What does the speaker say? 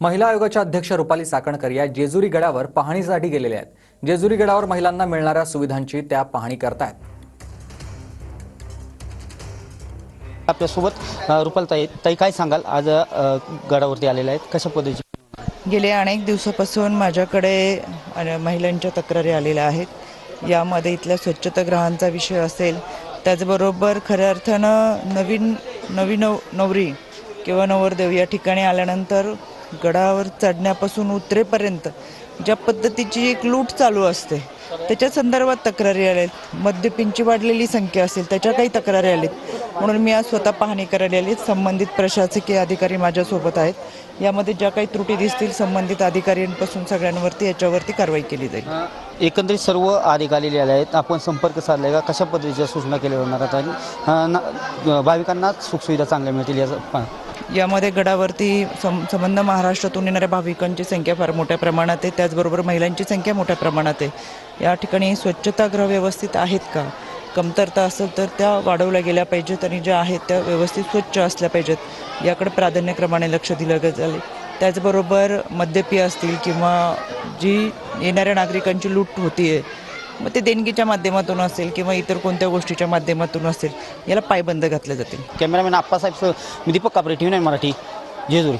महिला आयोगाच्या अध्यक्ष रुपाली चाकणकर या जेजुरी गडावर पाहणीसाठी गेलेल्या आहेत। जेजुरी गडावर महिलांना मिळणाऱ्या सुविधांची त्या पाहणी करतायत। आपल्यासोबत रुपाली ताई काय सांगाल, आज गडावरती आलेले आहेत, कशा पद्धतीने? गेले अनेक दिवसापासून माझ्याकडे महिलांच्या तक्रारी आलेल्या आहेत। यामध्ये इथल्या स्वच्छतागृहांचा विषय असेल, त्याचबरोबर खऱ्या अर्थानं नवीन नवरी किंवा नवरदेव या ठिकाणी आल्यानंतर गडावर चढण्यापासून उतरेपर्यंत ज्या पद्धतीची एक लूट चालू असते त्याच्या संदर्भात तक्रारी आलेत। मद्यपींची वाढलेली संख्या असेल त्याच्या काही तक्रारी आलेत, म्हणून मी आज स्वतः पाहणी करायला आली। संबंधित प्रशासकीय अधिकारी माझ्यासोबत आहेत। यामध्ये ज्या काही त्रुटी दिसतील संबंधित अधिकाऱ्यांपासून सगळ्यांवरती याच्यावरती कारवाई केली जाईल। एकंदरीत सर्व अधिकारी आलेले आहेत, आपण संपर्क साधलाय का? कशा पद्धतीच्या सूचना केल्या जाणार आहेत? भाविकांना सुखसुविधा चांगल्या मिळतील यामध्ये गडावरती संबंध महाराष्ट्रातून येणाऱ्या भाविकांची संख्या फार मोठ्या प्रमाणात आहे, त्याचबरोबर महिलांची संख्या मोठ्या प्रमाणात आहे। या ठिकाणी स्वच्छतागृह व्यवस्थित आहेत का? कमतरता असेल तर त्या वाढवल्या गेल्या पाहिजेत आणि ज्या आहेत त्या व्यवस्थित स्वच्छ असल्या पाहिजेत, याकडे प्राधान्यक्रमाने लक्ष दिलं जाईल। त्याचबरोबर मद्यपी असतील किंवा जी येणाऱ्या नागरिकांची लूट होतीये, मग ते देणगीच्या माध्यमातून असेल किंवा इतर कोणत्या गोष्टीच्या माध्यमातून असेल, याला पायबंद घातले जातील। कॅमेरामॅन आप्पासाहेब, मी दीपक कापरे, TV9 मराठी, जेजुरी।